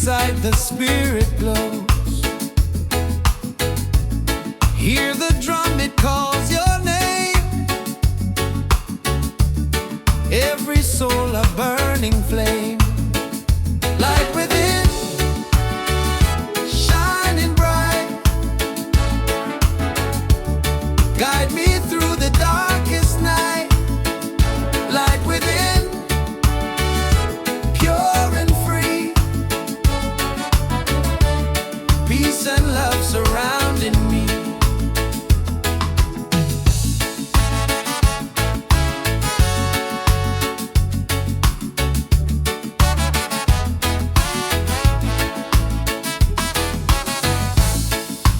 inside the spirit glows. Hear the drum, it calls your name. Every soul a burning flame. Light within, shining bright. Guide me through the darkest night. Light within, pure and free. Peace and love surrounding me.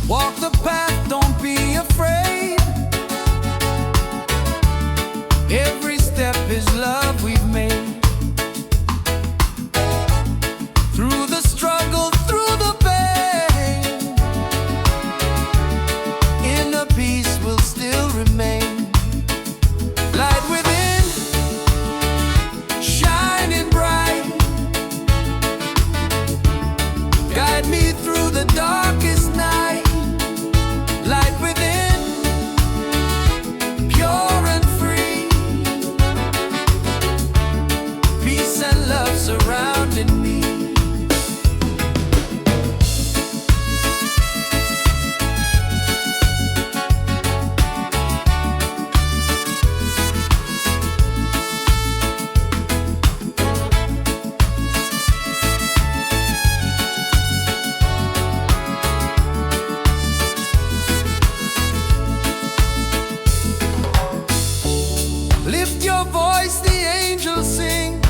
Walk the path, don't be afraid. Every step is love we've made. Through the struggle, through the pain, inner peace will still remain. Light within, shining bright. Guide me through the darkest night. Light within, pure and free. Peace and love surrounding me. Lift your voice, the angels sing.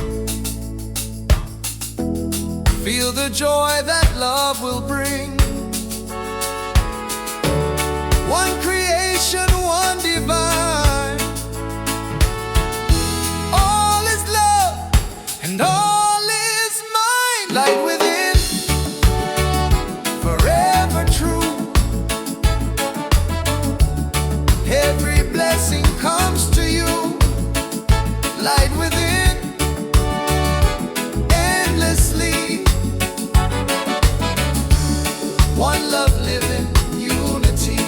Feel the joy that love will bring. One creation, one divine. All is love and all is mine. Light within, forever true. Every blessing comes to you. Light within, endlessly. One love living, unity.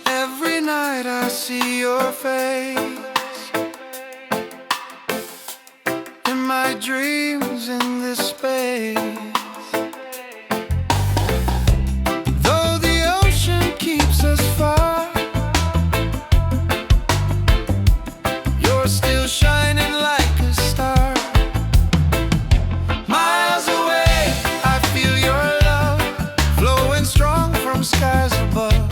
Every night I see your face in my dreams in this space. Though the ocean keeps us far, you're still shining like a star. Miles away, I feel your love flowing strong from skies above.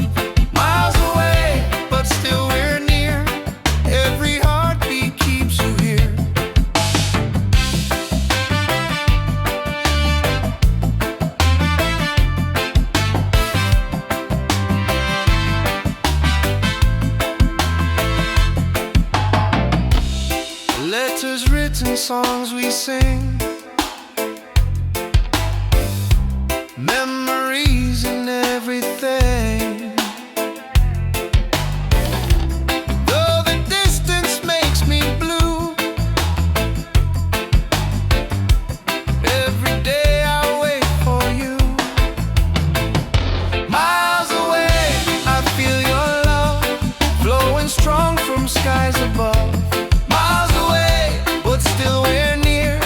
Miles away, but still we're near. Every heartbeat keeps you here. Letters written, songs we sing, memories and everything. Though the distance makes me blue, every day I wait for you. Miles away, I feel your love flowing strong from skies above. Miles away, but still we're near.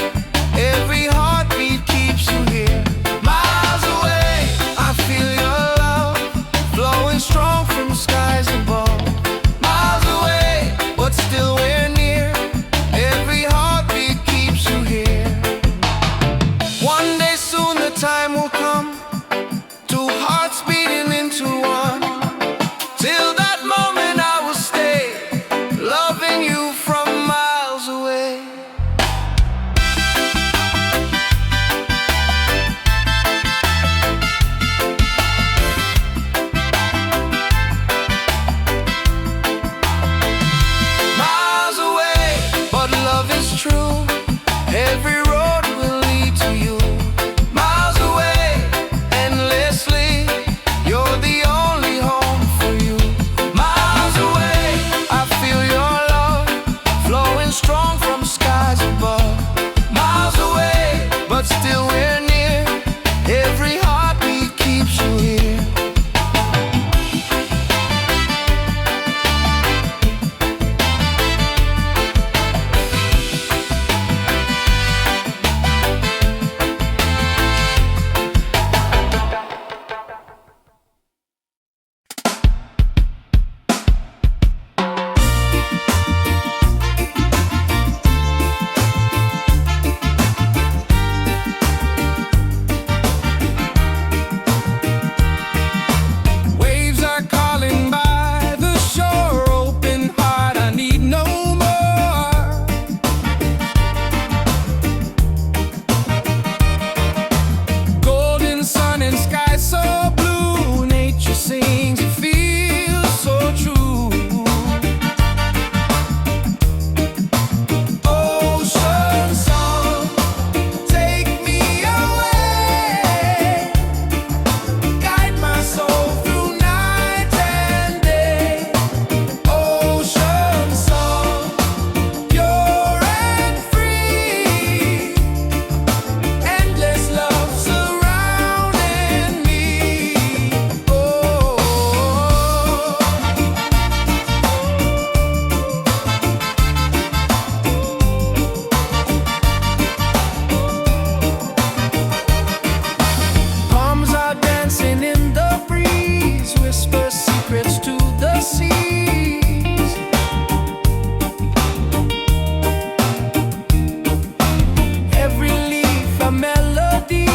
melody,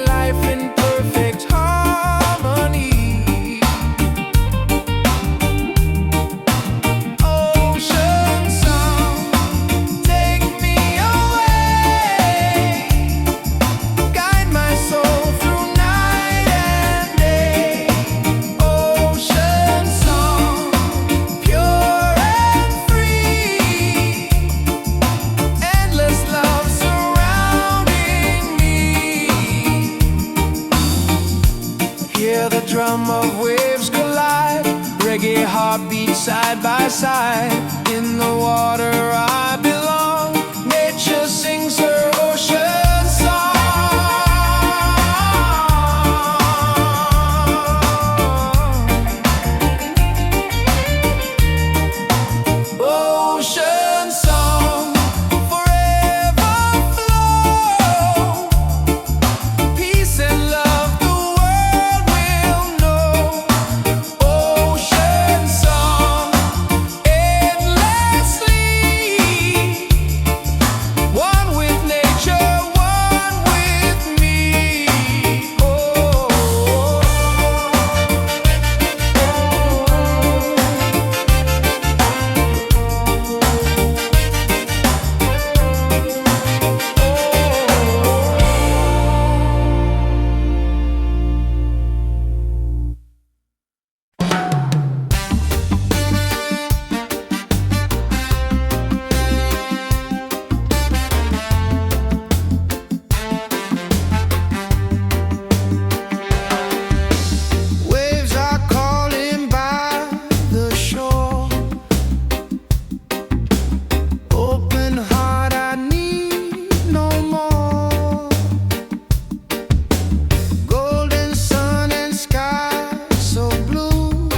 life in perfect harmony. Ocean song, take me away, guide my soul through night and day. Ocean song, pure and free, endless love surrounding me. Hear the drum of waves collide, reggae heartbeat side by side. In the water I belong, nature sings her ocean song. Ocean song, forever flow, peace and love the world will know. Ocean song, endlessly, one with nature, one with me. Waves are calling by the shore. Open heart, I need no more. Golden sun and sky so blue.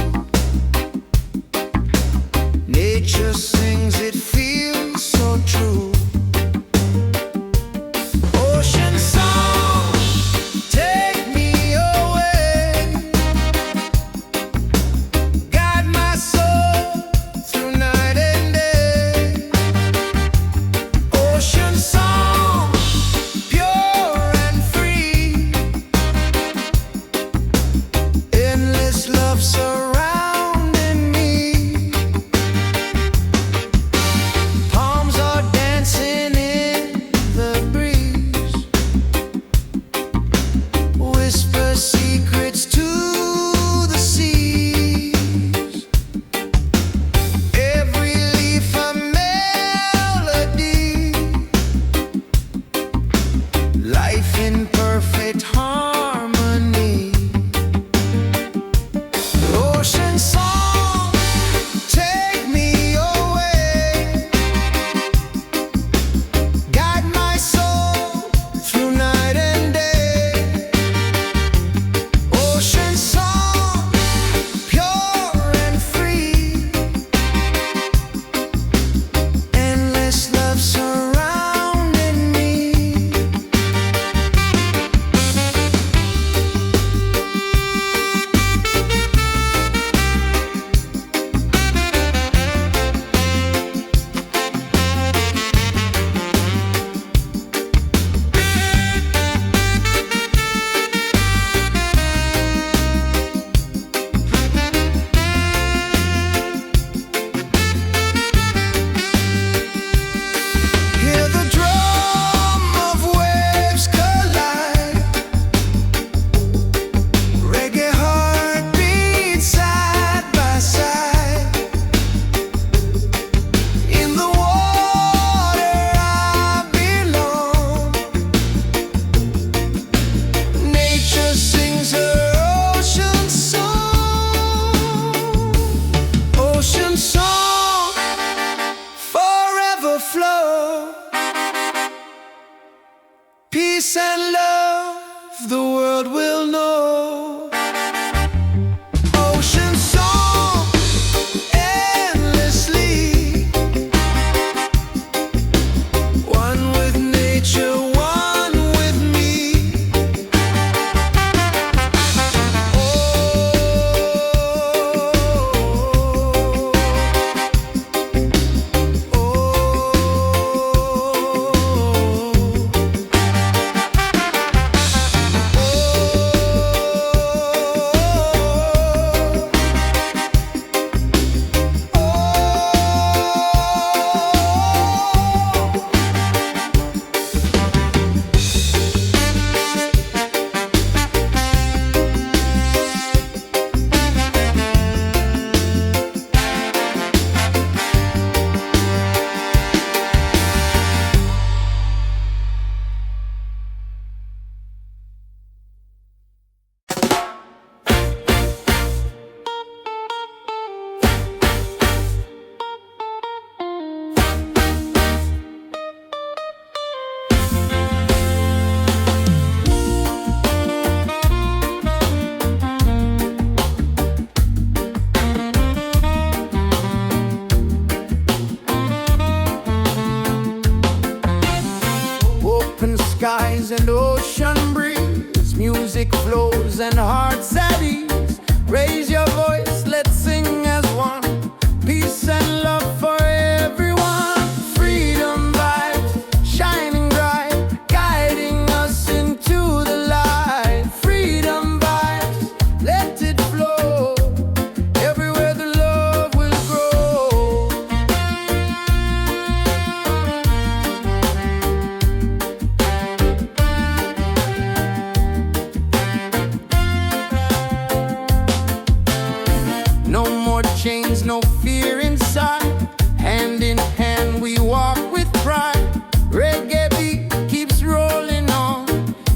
Nature sings, it feels so true. Ocean song, take me away, guide my soul through night and day. Ocean song, pure and free, endless love surrounding me. Palms are dancing in the breeze, whisper secrets to the seas. Every leaf a melody, life in perfect harmony. Ocean song, take me away, guide my soul through night and day. Ocean song, pure and free, endless love surrounding me. Hear the drum of waves collide, reggae heartbeat side by side. In the water I belong, nature sings her ocean song. Ocean song, forever flow, peace and love the world will know. Ocean song, endlessly, one with nature, one with me. Oh, and ocean breeze, music flows and hearts at ease. Raise your voice, let's sing as one. Peace and love for everyone. Freedom vibes, shining bright, guiding us into the light. Freedom vibes, let it flow. Everywhere the love will grow. No more chains, no fear inside. Hand in hand we walk with pride. Reggae beat keeps rolling on.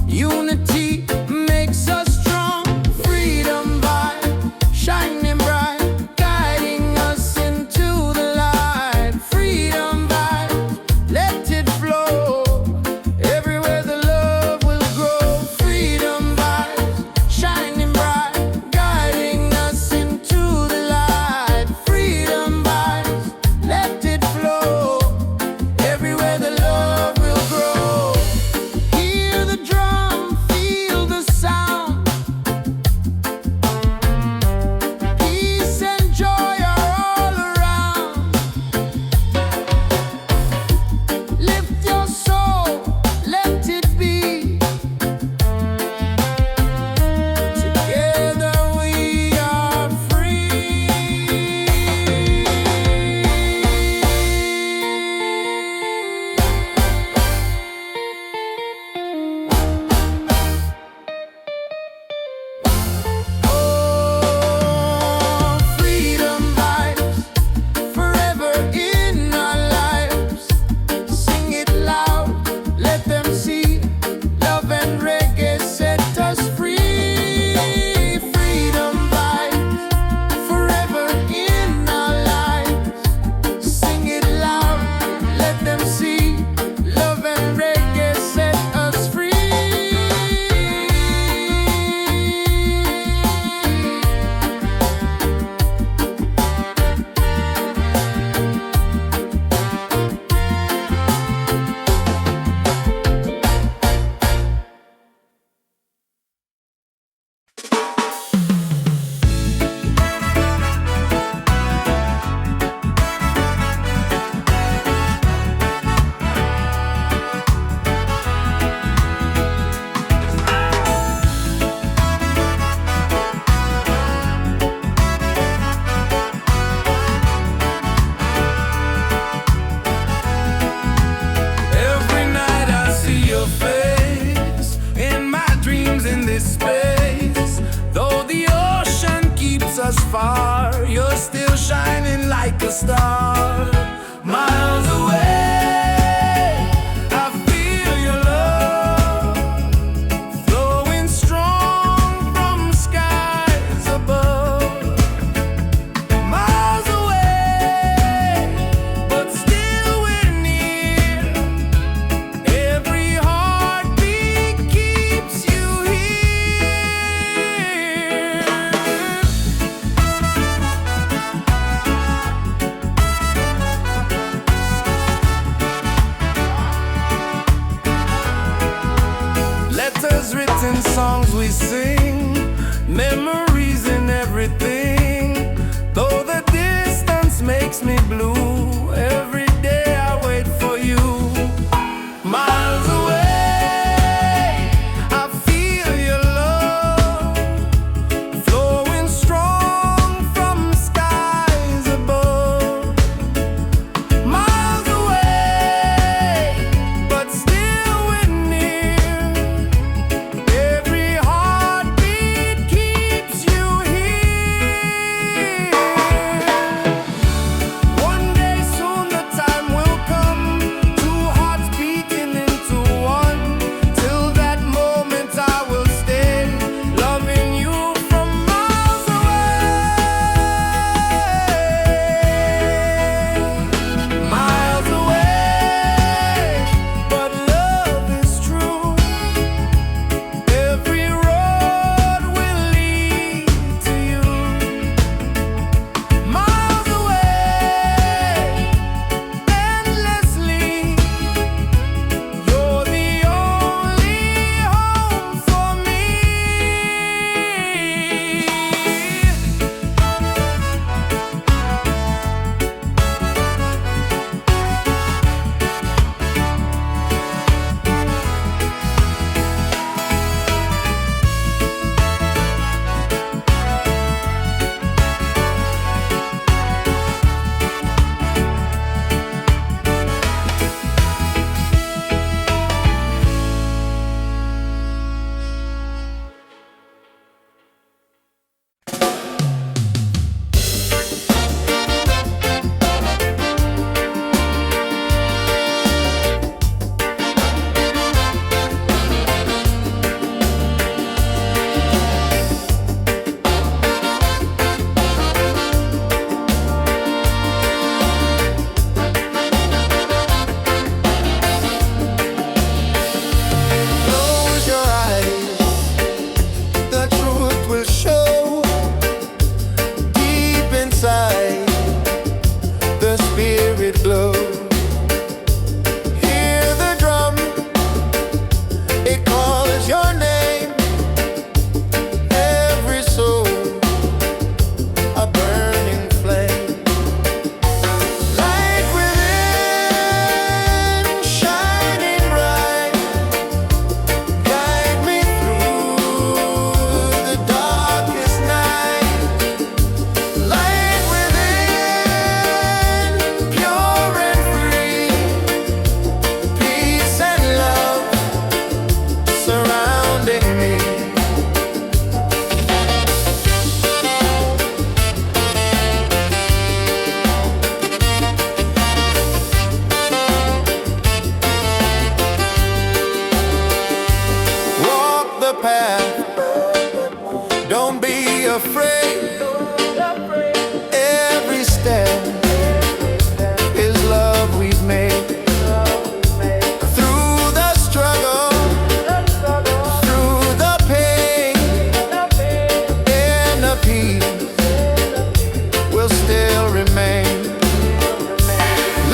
Unity makes us strong. Freedom vibe, shining bright, guiding us into the light. Freedom vibe, let it flow. Everywhere the love will grow. Freedom vibes, shining bright, guiding us into the light. Freedom vibes, let it flow. Everywhere the love will grow. Hear the drum, feel the sound. Peace and joy are all around. Lift your soul, let it be. Together we are free. Oh, freedom vibes, forever in our lives. Sing it loud, let them see. Love and reggae set us free. Freedom vibes, forever in our lives. Sing it loud, let them see. Love and reggae set us free. Every night I see your face in my dreams in this space. Though the ocean keeps us far, you're still shining like a star. Miles away, I feel your love flowing strong from skies above. Miles away, but still we're near. Every heartbeat keeps you here. Letters written, songs we sing, memories in everything. Though the distance makes me blue, every day I wait for you. Miles away, I feel your love flowing strong from skies above. Miles away, but still we're near. Every heartbeat keeps you here. One day path. Don't be afraid. Every step is love we've made. Through the struggle, through the pain, and the peace will still remain.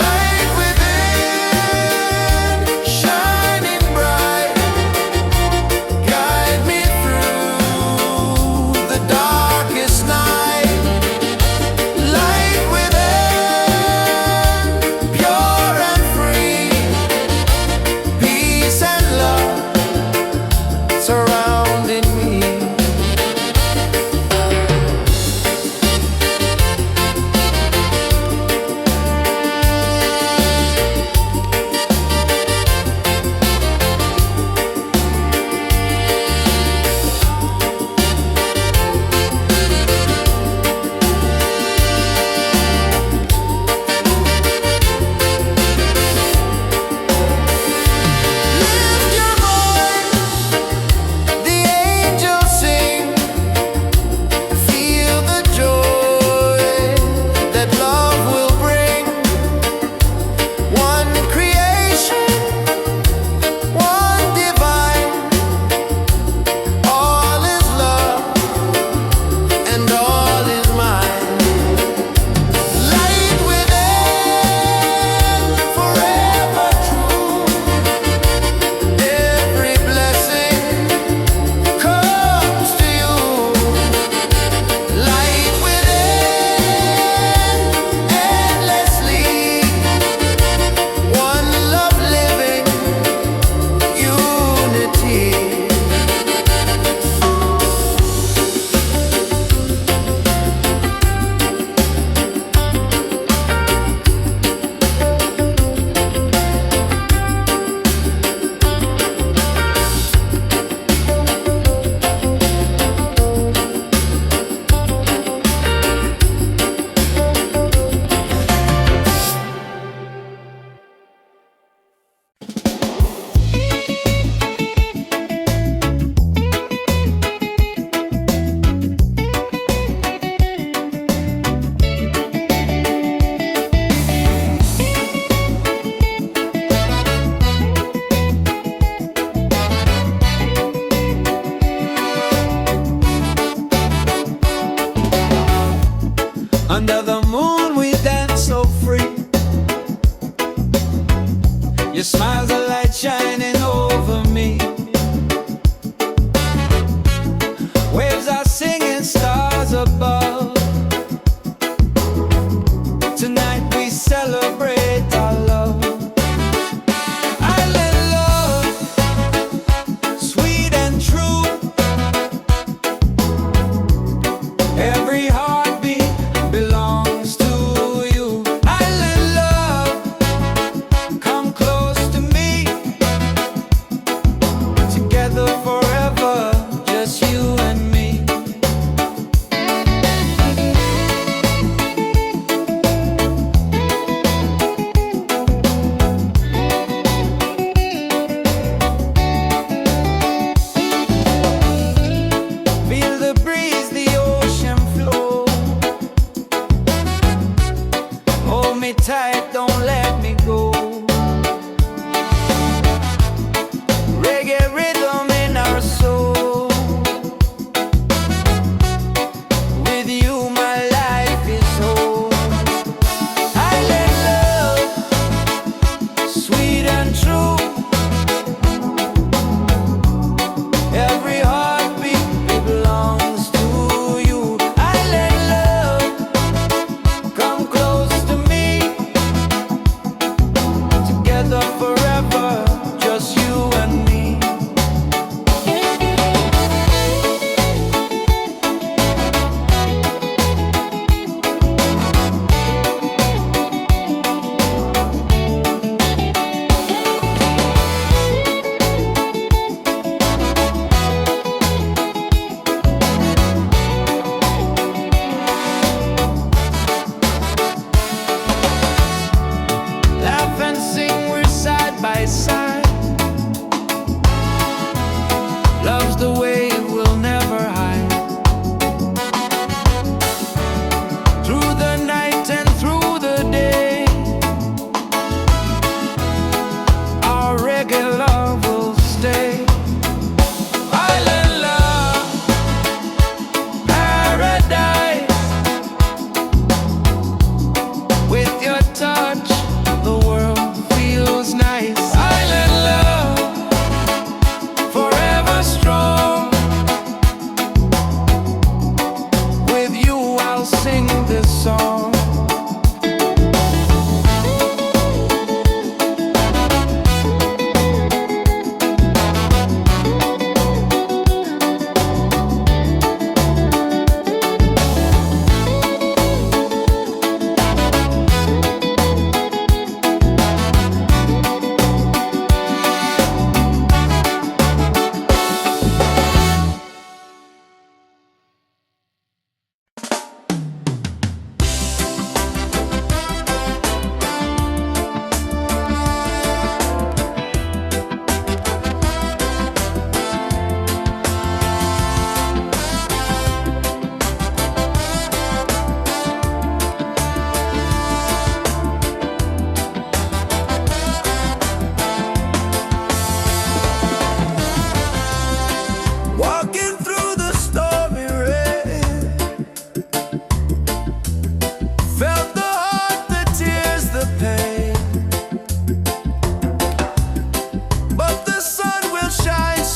Light within, shining bright, guide me through the darkest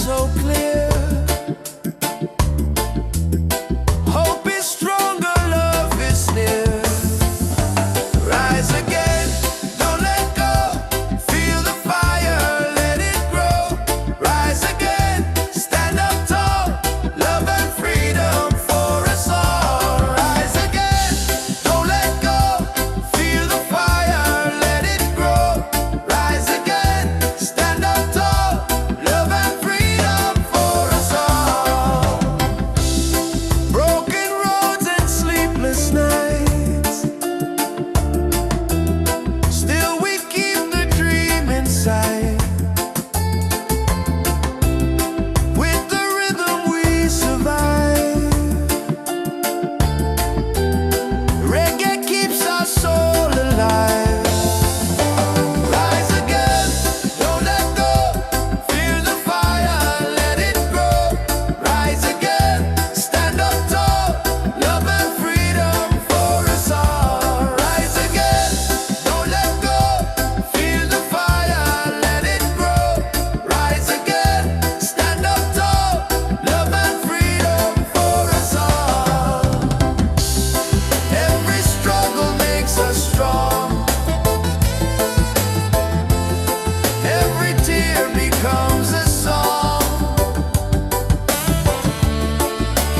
so clear. Hope is stronger, love is near. Rise again, don't let go. Feel the fire, let it grow. Rise again, stand up tall. Love and freedom for us all. Rise again, don't let go. Feel the fire, let it grow. Rise again, stand up tall. Love and freedom for us all. Broken roads and sleepless nights, still we keep the dream inside. With the rhythm we survive. Reggae keeps our soul alive. Rise again, don't let go. Feel the fire, let it grow. Rise again, stand up tall. Love and freedom for us all. Rise again, don't let go. Feel the fire, let it grow. Rise again, stand up tall. Love and freedom for us all. Every struggle makes us strong. Every tear becomes a song.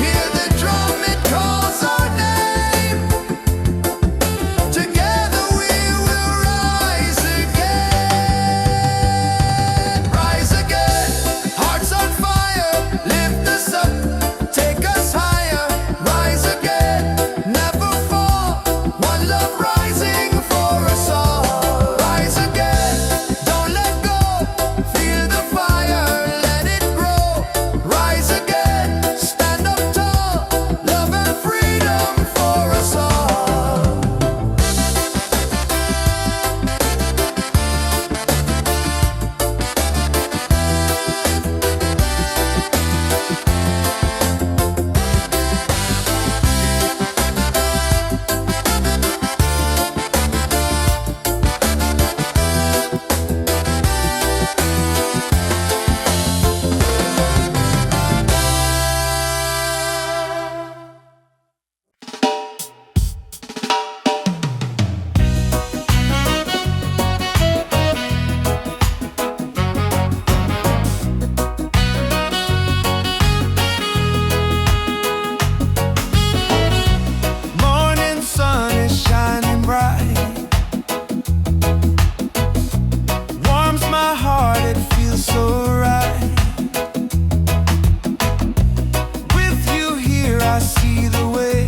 Hear the drum, it calls our name. Together we will rise again. Rise again, hearts on fire. Lift us up, take us higher. Rise again, never fall. One love rising for us all. Rise again, don't let go. Feel the fire, let it grow. Rise again, stand up tall. Love and freedom for us all. Morning sun is shining bright. Warms my heart, it feels so right. With you here, I see the way.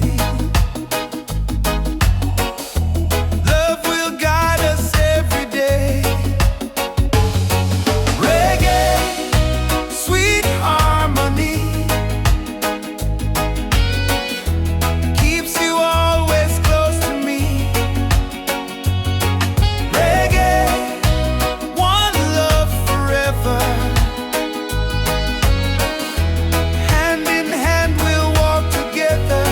Love will guide us every day. Reggae, sweet harmony, keeps you always close to me. Reggae, one love forever. Hand in hand we'll walk together.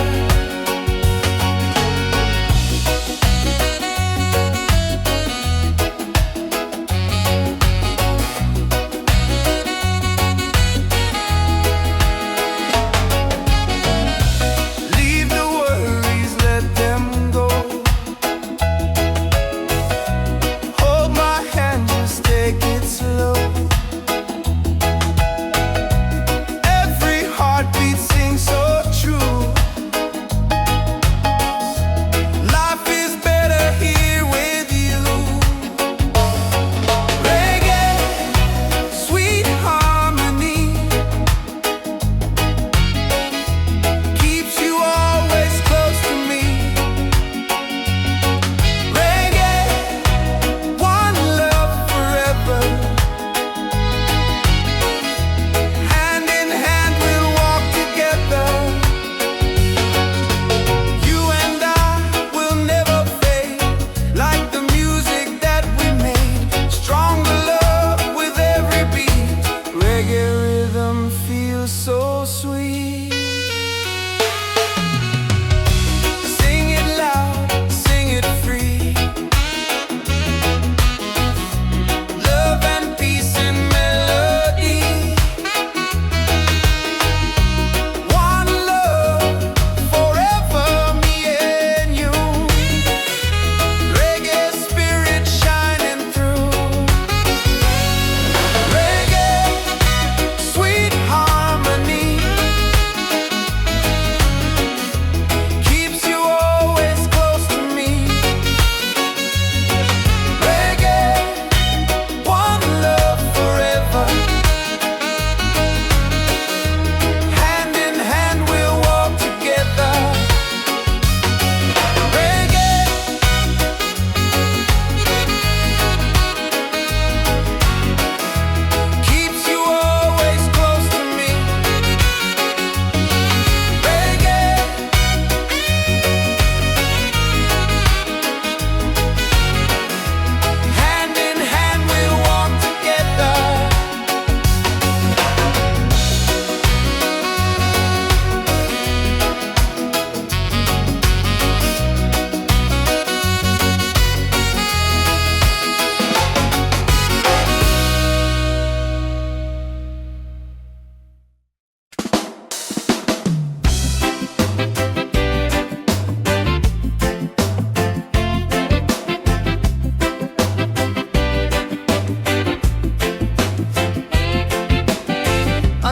Leave the worries, let them go. Hold my hand, just take it slow. Every heartbeat sings so true. Life is better here with you. Reggae, sweet harmony, keeps you always close to me. Reggae, one love forever. Hand in hand we'll walk together. You and I will never fade, like the music that we made. Stronger love with every beat. Reggae rhythm feels so sweet. Sing it loud, sing it free. Love and peace and melody.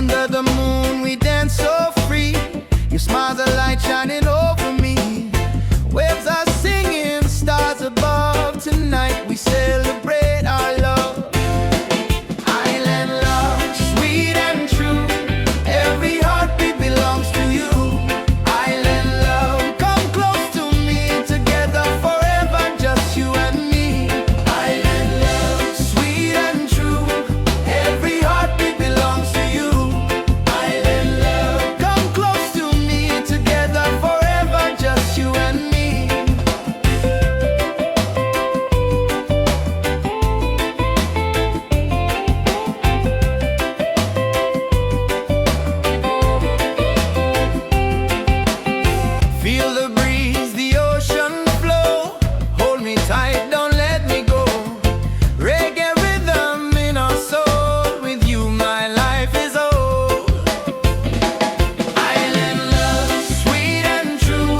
Under the moon we dance so free. Your smile's a light shining over me. Waves are singing, stars above. Tonight we celebrate our love. Island love, sweet and true. Every heartbeat belongs to you. Island love, come close to me. Together forever, just you and me. Island love, sweet and true. Every heartbeat belongs to you. Island love, come close to me. Together forever, just you and me. Feel the breeze, the ocean flow. Hold me tight, don't let me go. Reggae rhythm in our soul. With you my life is whole. Island love, sweet and true.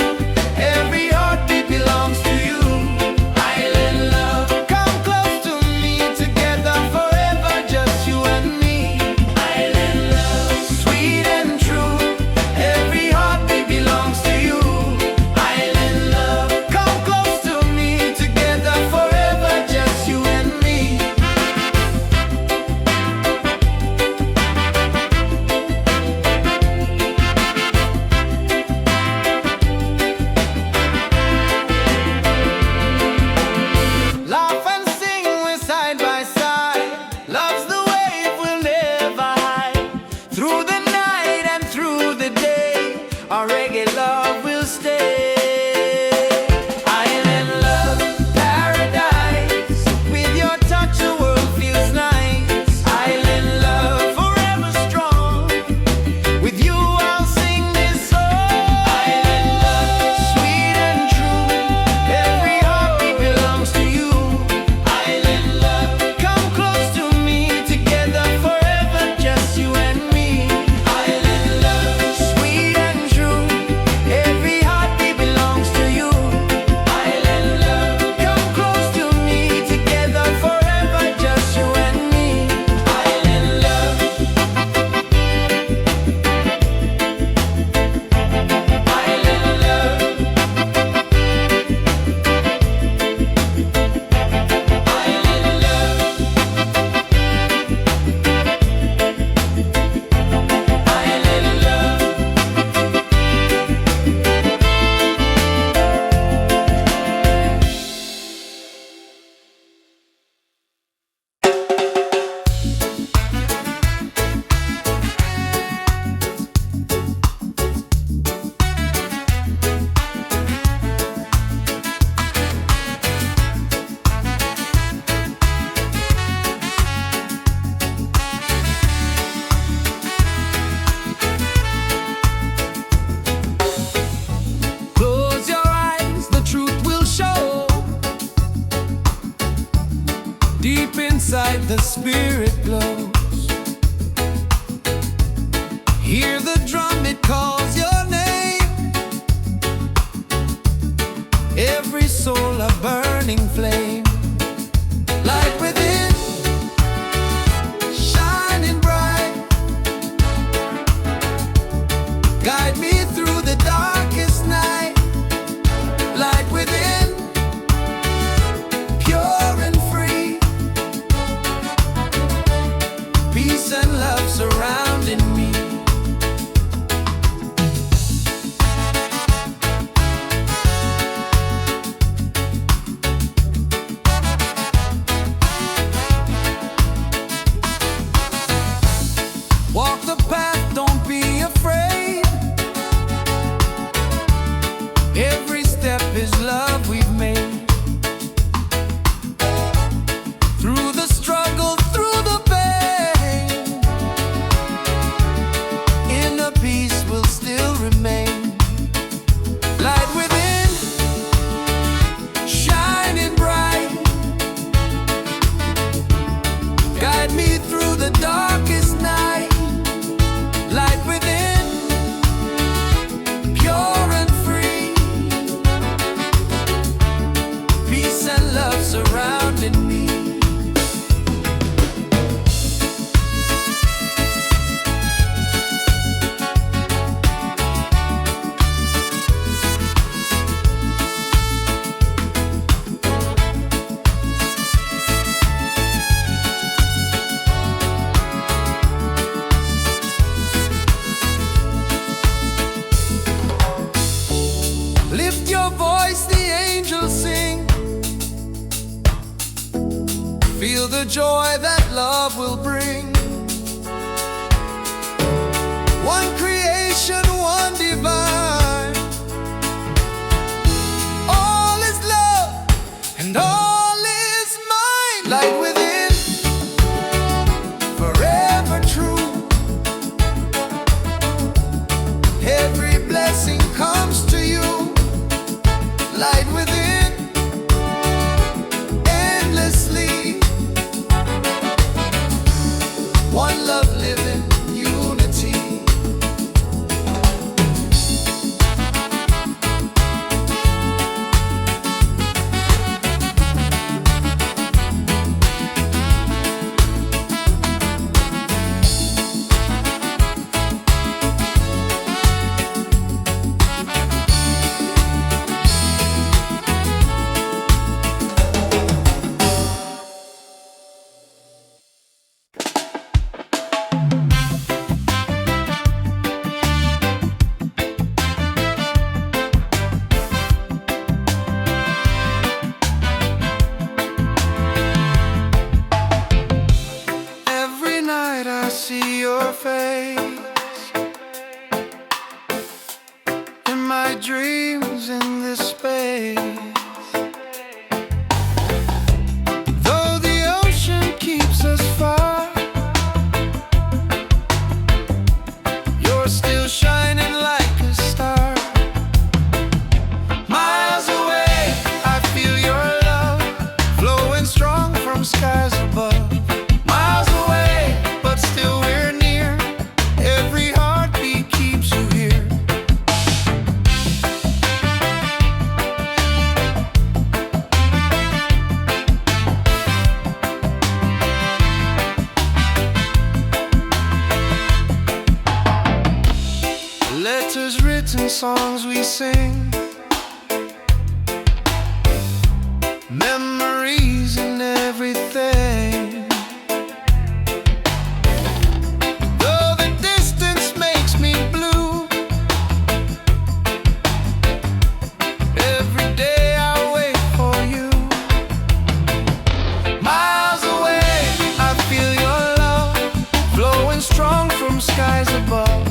Every heartbeat belongs to you. Island love, come close to me. Together forever, just you and me. Island love, sweet and true. Every heartbeat belongs to you. Island love, come close to me. Together forever, just you and me. Laugh and sing, we're side by side. Love's the wave we'll never hide. Through the night and through the day, our reggae love will stay. Island love, paradise. With your touch the world feels nice. Island love, forever strong. With you I'll sing this song. Island love, sweet and true. Every heartbeat belongs to you. Island love, come close to me. Together forever, just you and me. Island love, sweet and true. Every heartbeat belongs to you. Island love, come close to me. Together forever, just you and me. Island love. Island love. Island love. Island love. Close your eyes, the truth will show. Deep inside the spirit glows. Hear the drum, it calls your name. Every soul a burning flame. Light within, shining bright. Guide me through the darkest night. Light within, pure and free. Peace and love surrounding me. Walk the path, don't be afraid. the joy that love will bring. One creation, one divine. All is love and all is mine. Light within, forever true. Every blessing comes to you. Light within, endlessly. One love living, unity. I see your face in my dreams in this space. Though the ocean keeps us far, you're still shining like a star. Miles away, I feel your love flowing strong from skies above. Still we're near, every heartbeat keeps you here. Letters written, songs we sing, memories and everything. Strong from skies above.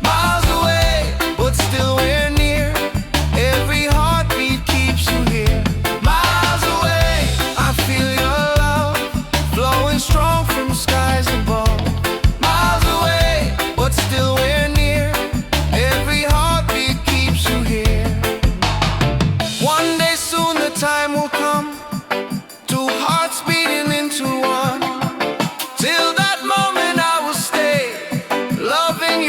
Miles away, but still we're near. Every heartbeat keeps you here. Miles away, I feel your love flowing strong from skies above. Miles away, but still we're near. Every heartbeat keeps you here. One day soon the time will come, two hearts beating into one. Till that moment I will stay, loving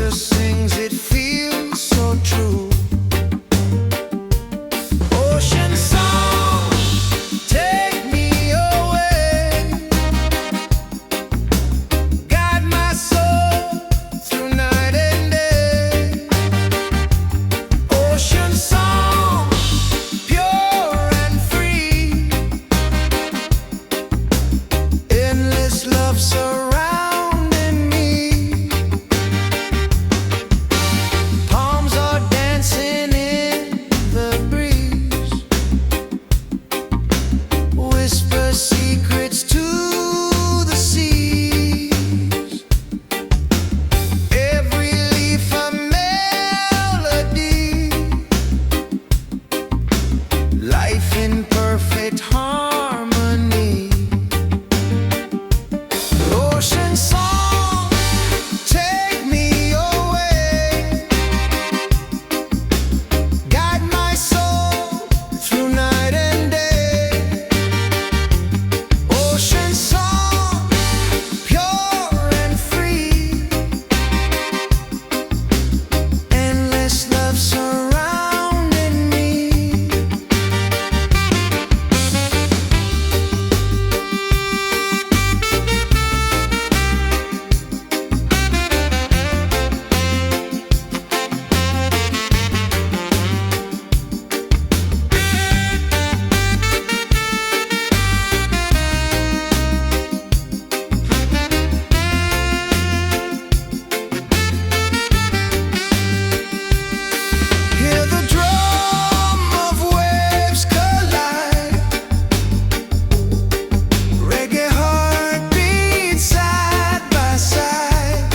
nature sings, it feels so true. Ocean song, take me away, guide my soul through night and day. Ocean song, pure and free, endless love surrounding me. Palms are dancing in the breeze, whisper secrets to the seas. Every leaf a melody, life in perfect harmony. Ocean song, take me away, guide my soul through night and day. Ocean song, pure and free, endless love surrounding me. Hear the drum of waves collide, reggae heartbeats side by side.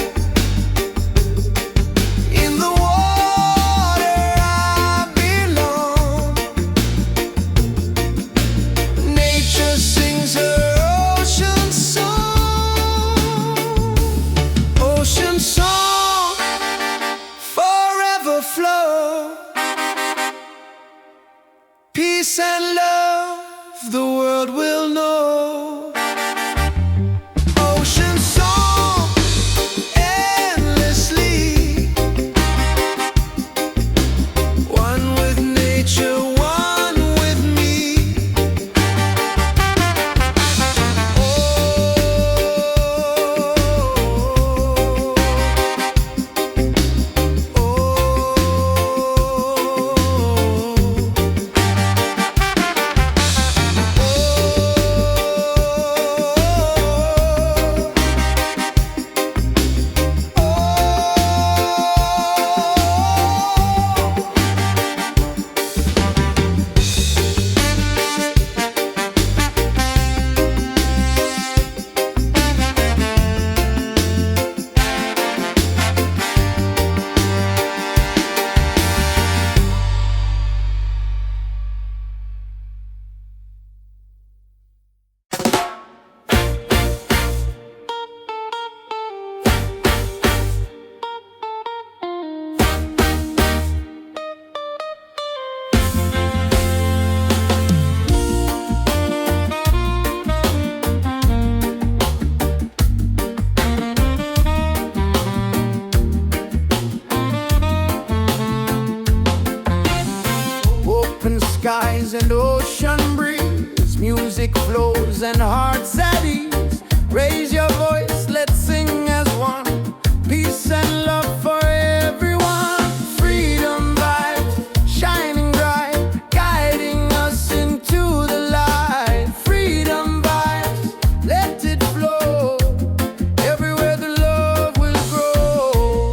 In the water I belong, nature sings her ocean song. Ocean song, forever flow, peace and love the world will know. Ocean song, endlessly, one with nature, one with me. Open skies and ocean breeze, music flows and hearts at ease. Raise your voice, let's sing as one, peace and love for everyone. Freedom vibes shining bright, guiding us into the light. Freedom vibes, let it flow, everywhere the love will grow.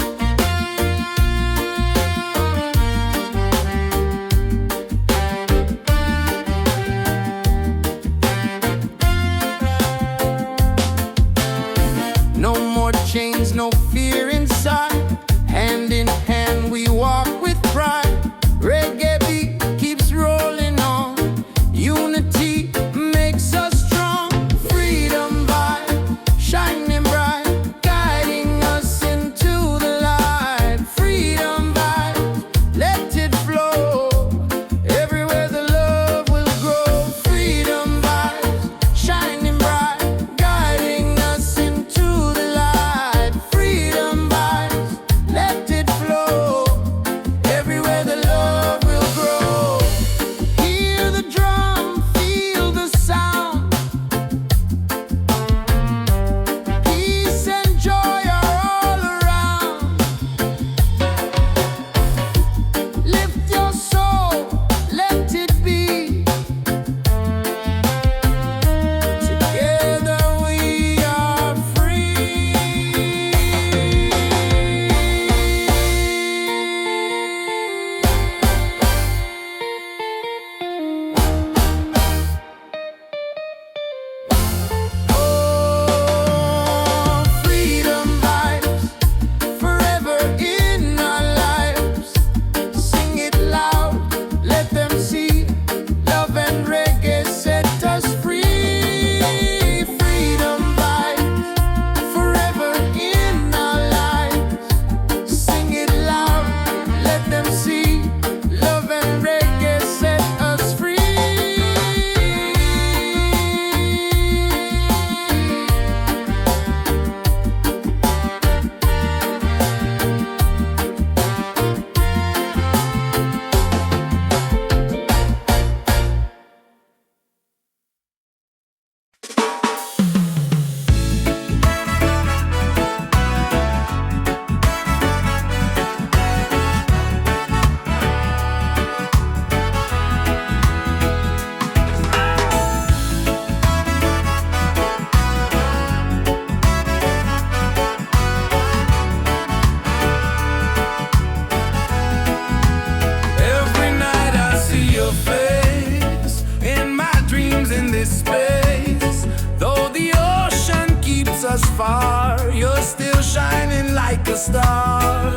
far, you're still shining like a star.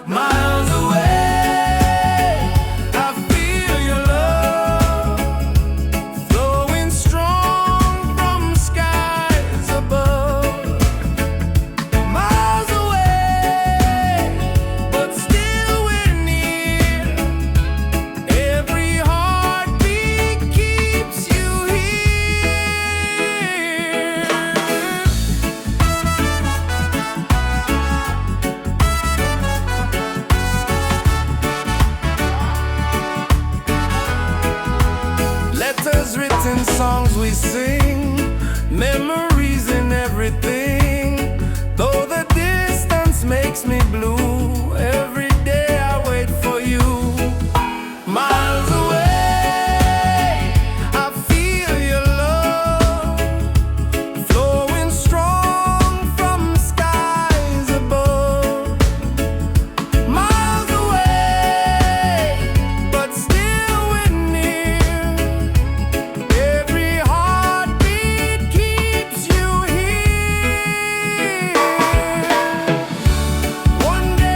Miles away, I feel your love flowing strong from skies above. Miles away, but still we're near. Every heartbeat keeps you here. Letters written, songs we sing, memories in everything. Though the distance makes me blue, every day I wait for you. Miles away, I feel your love flowing strong from skies above. Miles away, but still we're near. Every heartbeat keeps you here. One day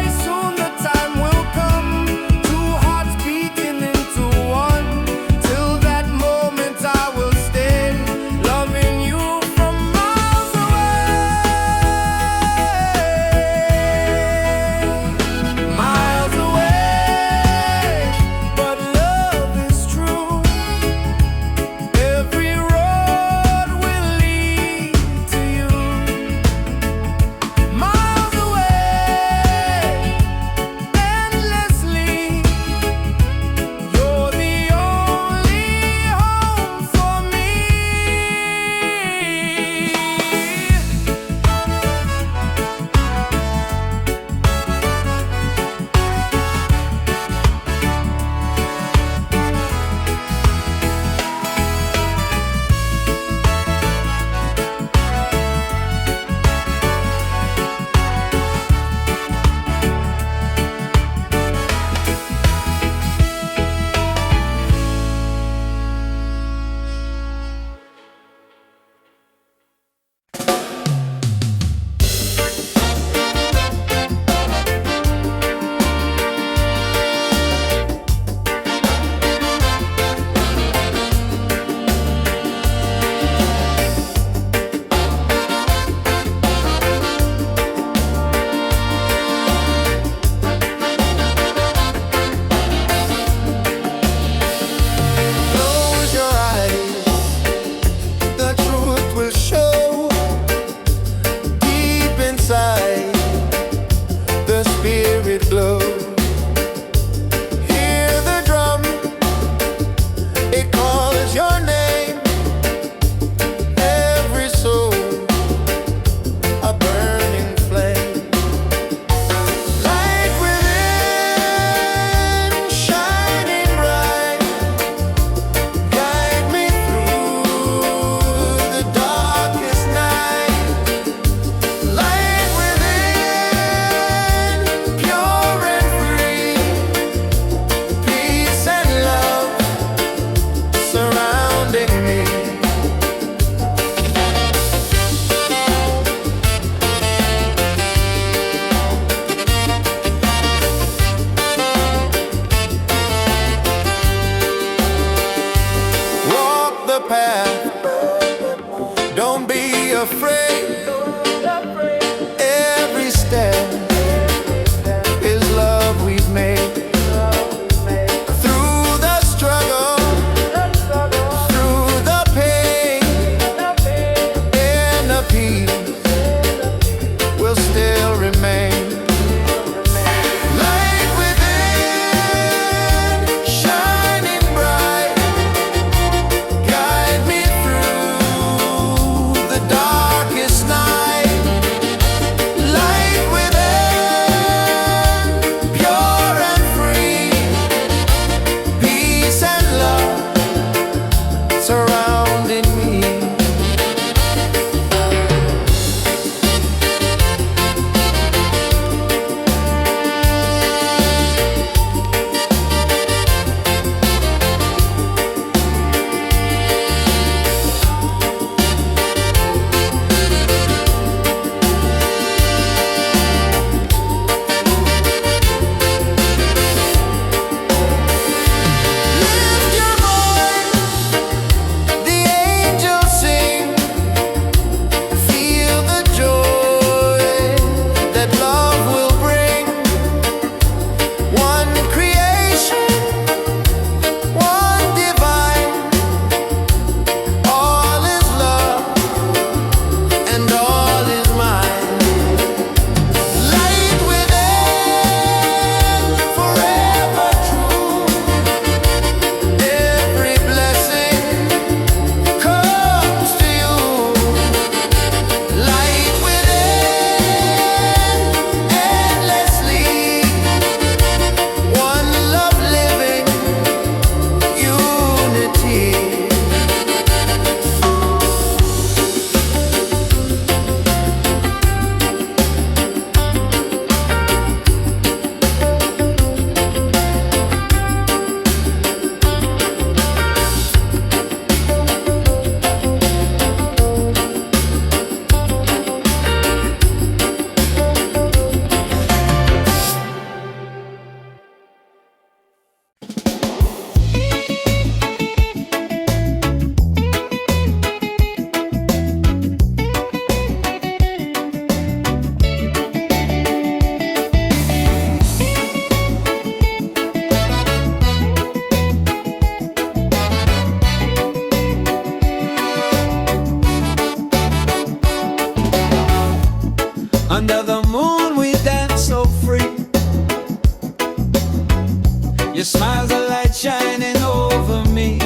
Your smile's a light shining over me.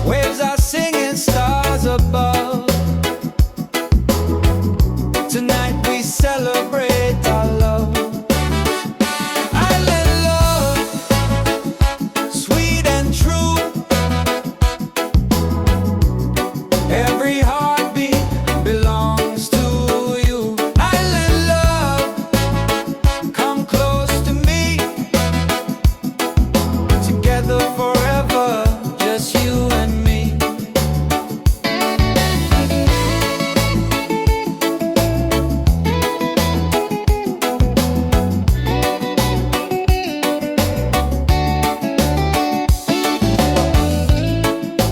Waves are singing, stars above. Tonight we celebrate our love. Island love, sweet and true. Every heartbeat belongs to you. Island love, come close to me. Together forever, just you and me.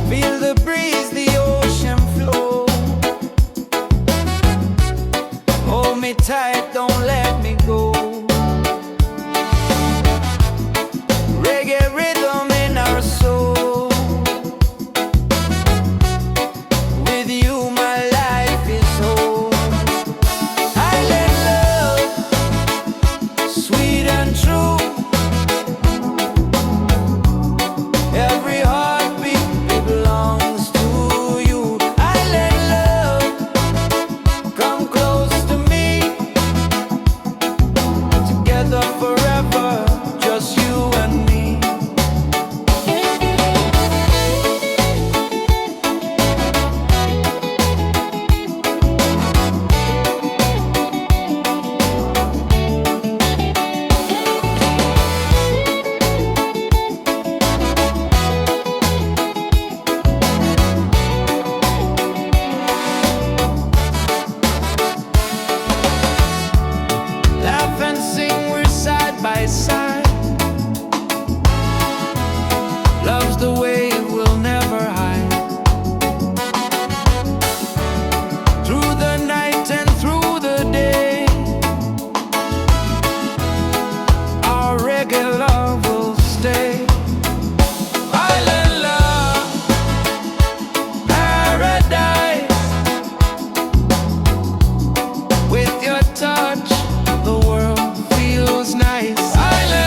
Feel the breeze, the ocean flow. Hold me tight, don't let me go. Reggae rhythm in our soul. With you my life is whole. Island love, sweet and true. Every heartbeat belongs to you. Island love, come close to me. Together forever, just you and me. Laugh and sing, we're side by side. Love's the way we'll never hide. Through the night and through the day, our reggae love will stay. Island love, paradise. With your touch, the world feels nice. Island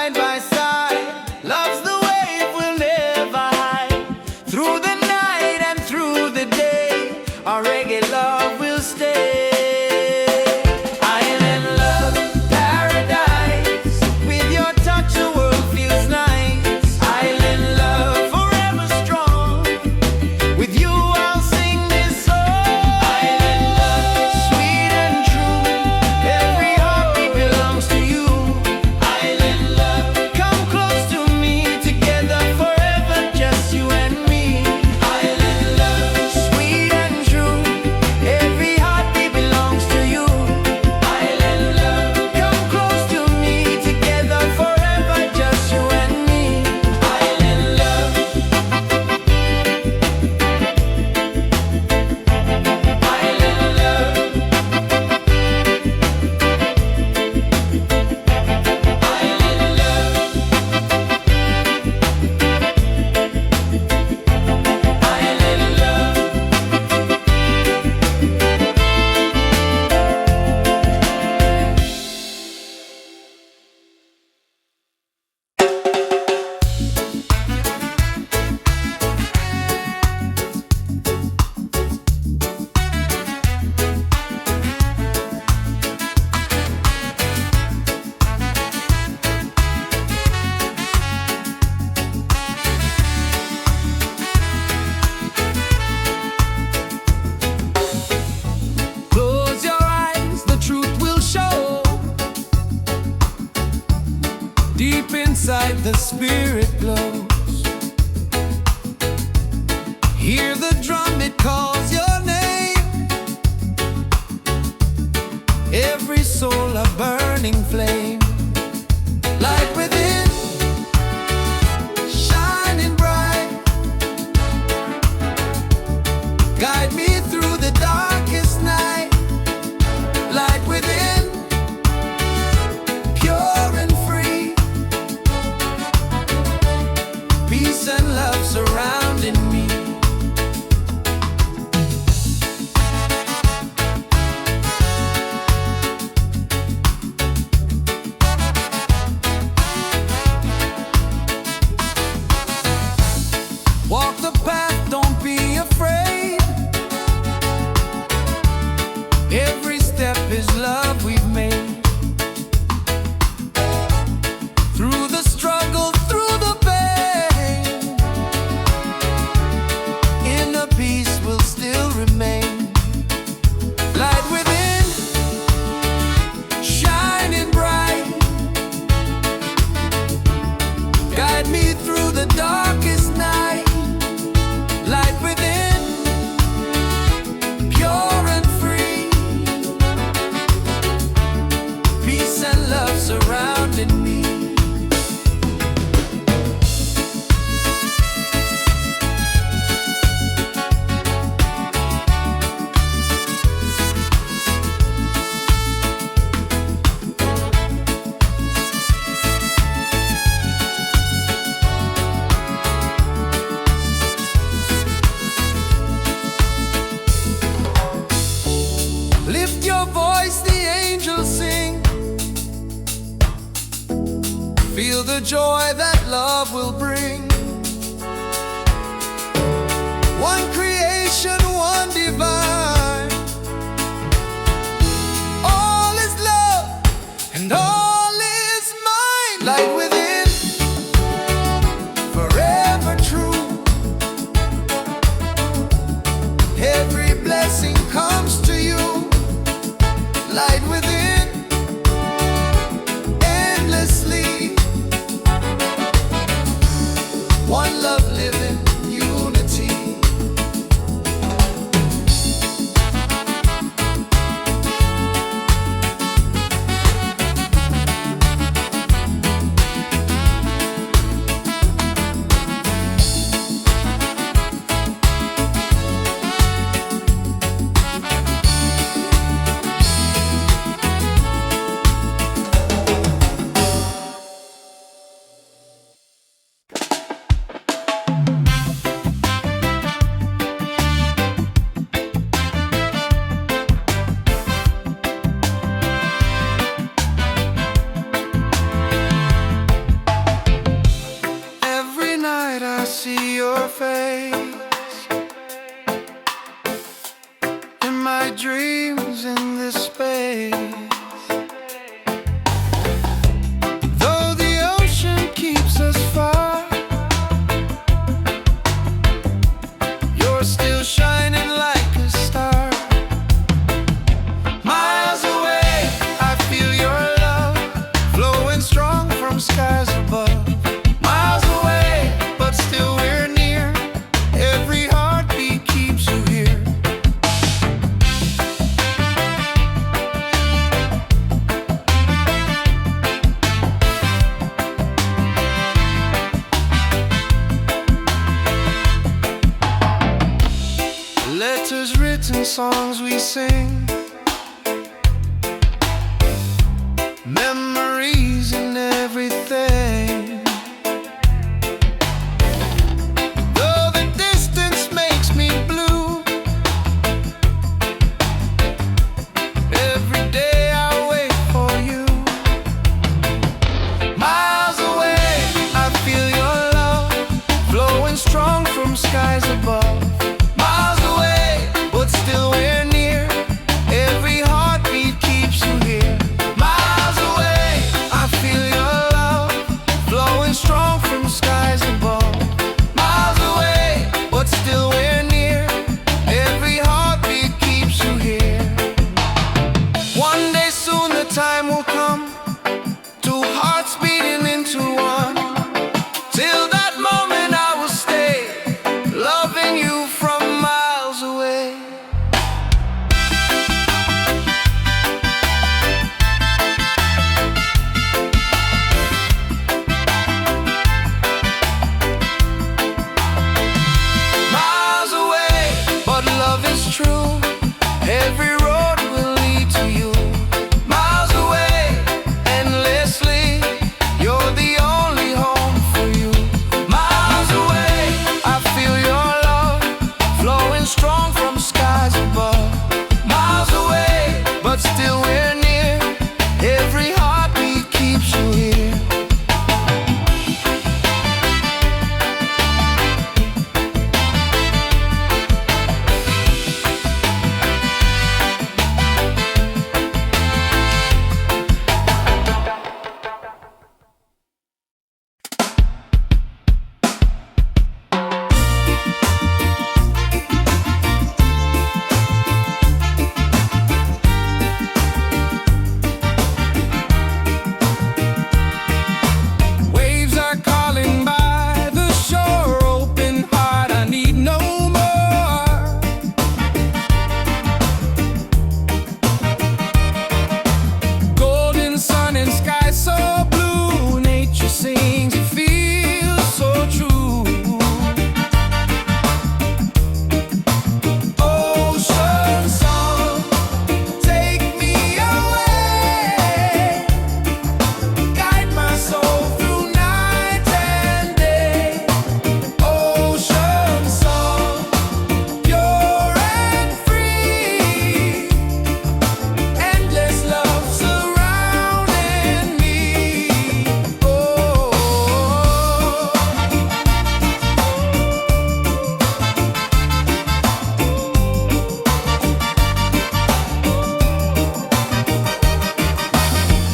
side by side. Love's the wave we'll never hide. Through the night and through the day, our reggae love will stay. Deep inside the spirit glows. Hear the drum, it calls your name. Every soul a burning flame. Light within, shining bright. Guide me through the darkest night. Light within, pure and free. Peace and love surrounding me. Walk the path, don't be afraid. Every step is love we've made. Through the struggle, through the pain, inner peace will still remain. Light within, shining bright. Guide me through the darkest night. Light within, pure and free. Peace and love surrounding me. Lift your voice, the angels sing. Feel the joy that love will bring. One creation, one divine. All is love and all is mine. Light within, forever true. Every blessing comes to you. Light within, endlessly. One love living, unity. skies above. Miles away, but still we're near. Every heartbeat keeps you here. Letters written, songs we sing, memories and everything. Though the distance makes me blue, every day I wait for you. Miles away, I feel your love flowing strong from skies above. Miles away, but still we're near. Every heartbeat keeps you here. Miles away, I feel your love flowing strong from skies above. Miles away, but still we're near. Every heartbeat keeps you here. One day soon the time will come, two hearts beating into one. Till that moment I will stay, loving you from miles away. Miles away, but love is true. Every road will lead to you. Miles away, endlessly, you're the only home for you. Miles away, I feel your love flowing strong from skies above. Miles away, but still we're near. Every heartbeat keeps you here. Waves are calling by the shore, open heart, I need no more. Golden sun and sky so blue, nature sings, it feels so true. Ocean song, take me away, guide my soul through night and day. Ocean song, pure and free, endless love surrounding me. Oh,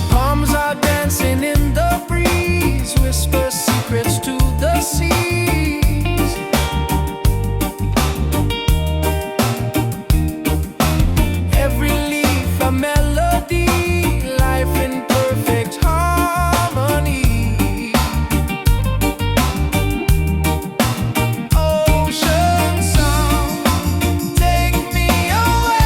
palms are dancing in the breeze, whisper secrets to the seas. Every leaf a melody, life in perfect harmony. Ocean song, take me away,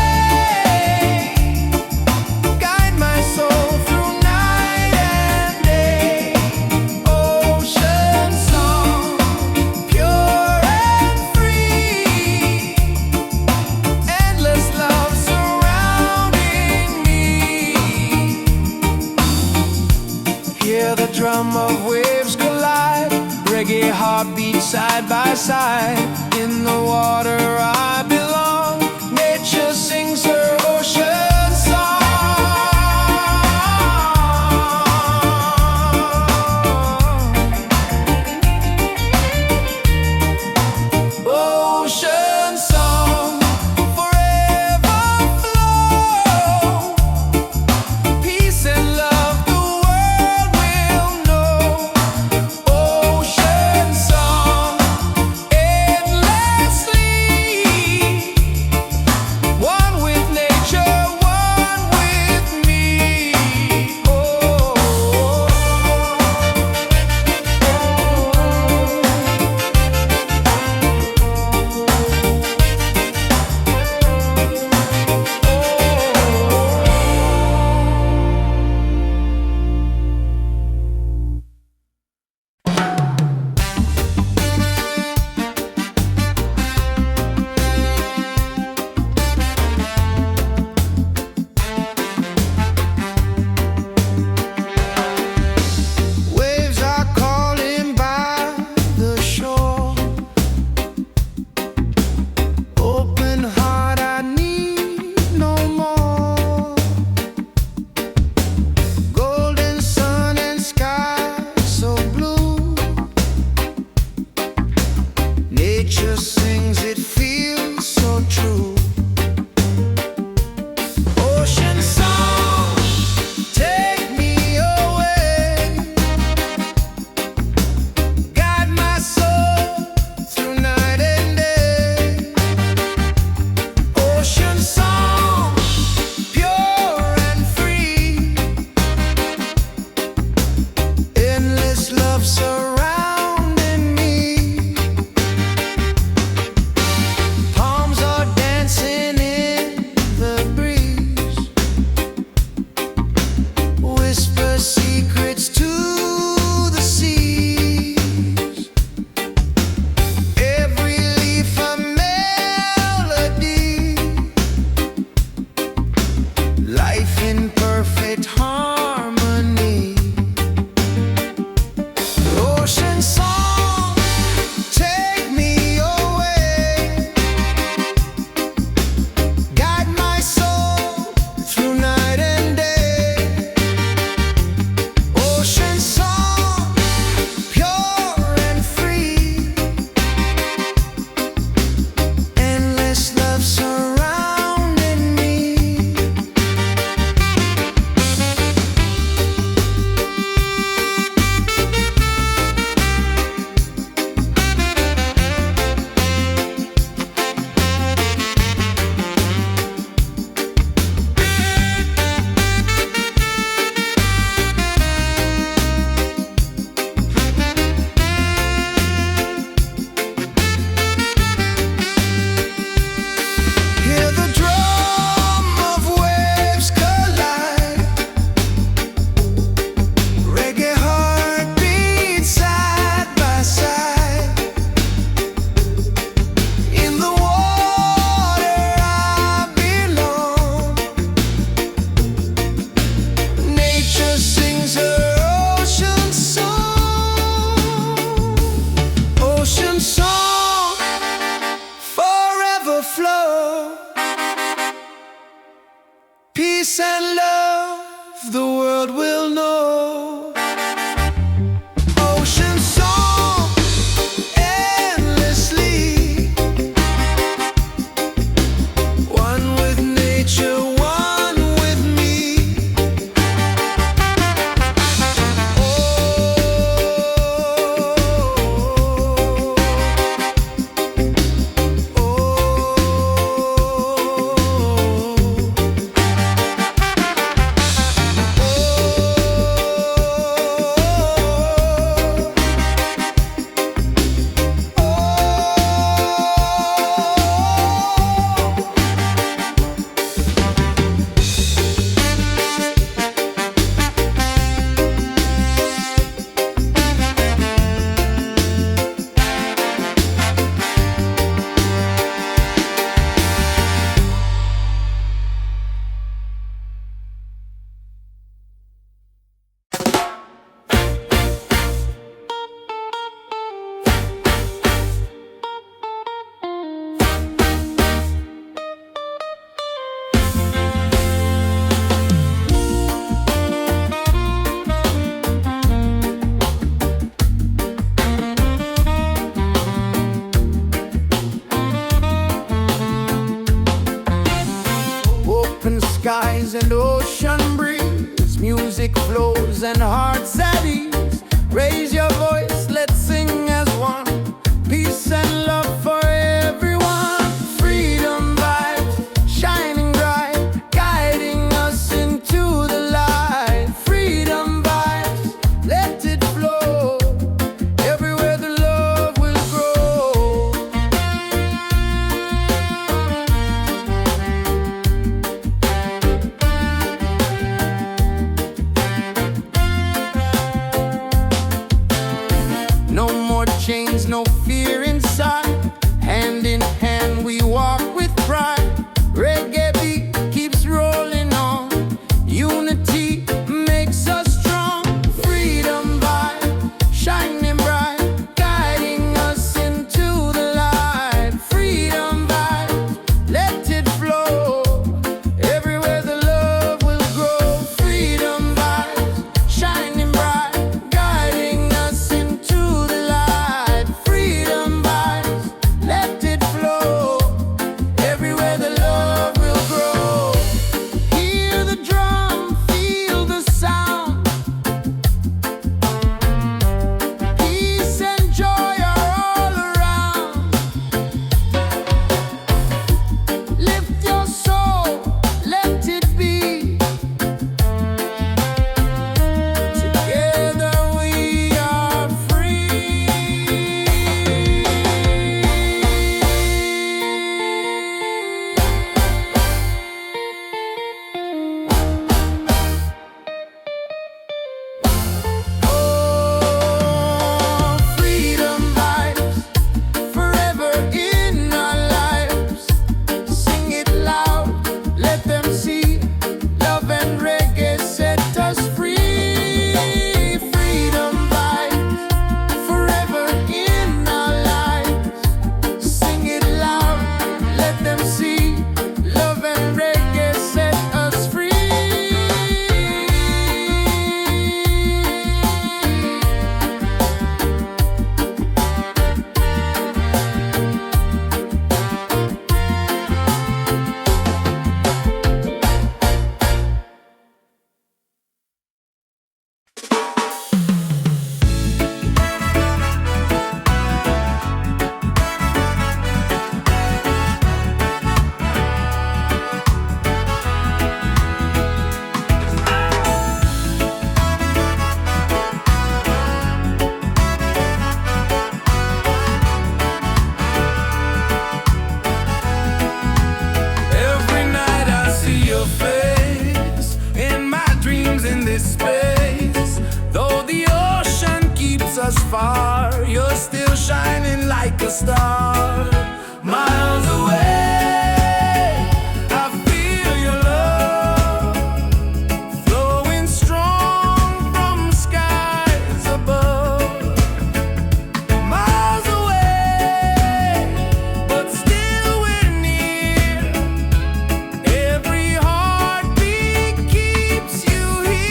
guide my soul through night and day. Ocean song, pure and free, endless love surrounding me. Hear the drum of waves collide, reggae heartbeat side by side. In the water I belong, nature sings her ocean song. Ocean song, forever flow, peace and love the world will know. Ocean song, endlessly, Nature sings, it feels so true. Ocean song, take me away, guide my soul through night and day. Ocean song, pure and free, endless love surrounding me. Palms are dancing in the breeze, whisper secrets to the seas. Every leaf a melody, life in perfect harmony. Ocean song, take me away, guide my soul through night and day. Ocean song, pure and free, endless love surrounding me. Hear the drum of waves collide, reggae heartbeats side by side. In the water I belong, nature sings her ocean song. Ocean song, forever flow, peace and love the world will know. Ocean song, endlessly, one with nature, one with me. Open skies and ocean breeze, music flows and hearts at ease. Raise your voice, let's sing as one, peace and love for everyone. Freedom vibes, shining bright, guiding us into the light. Freedom vibes, let it flow, everywhere the love will grow. No more chains, no fear inside. Hand in hand we walk with pride. Reggae beat keeps rolling on. Unity makes us strong. Freedom vibe, shining bright, guiding us into the light. Freedom vibe, let it flow, everywhere the love will grow. Freedom vibes, shining bright, guiding us into the light. Freedom us far, you're still shining like a star. Miles away, I feel your love flowing strong from skies above. Miles away, but still we're near. Every heartbeat keeps you here.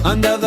Under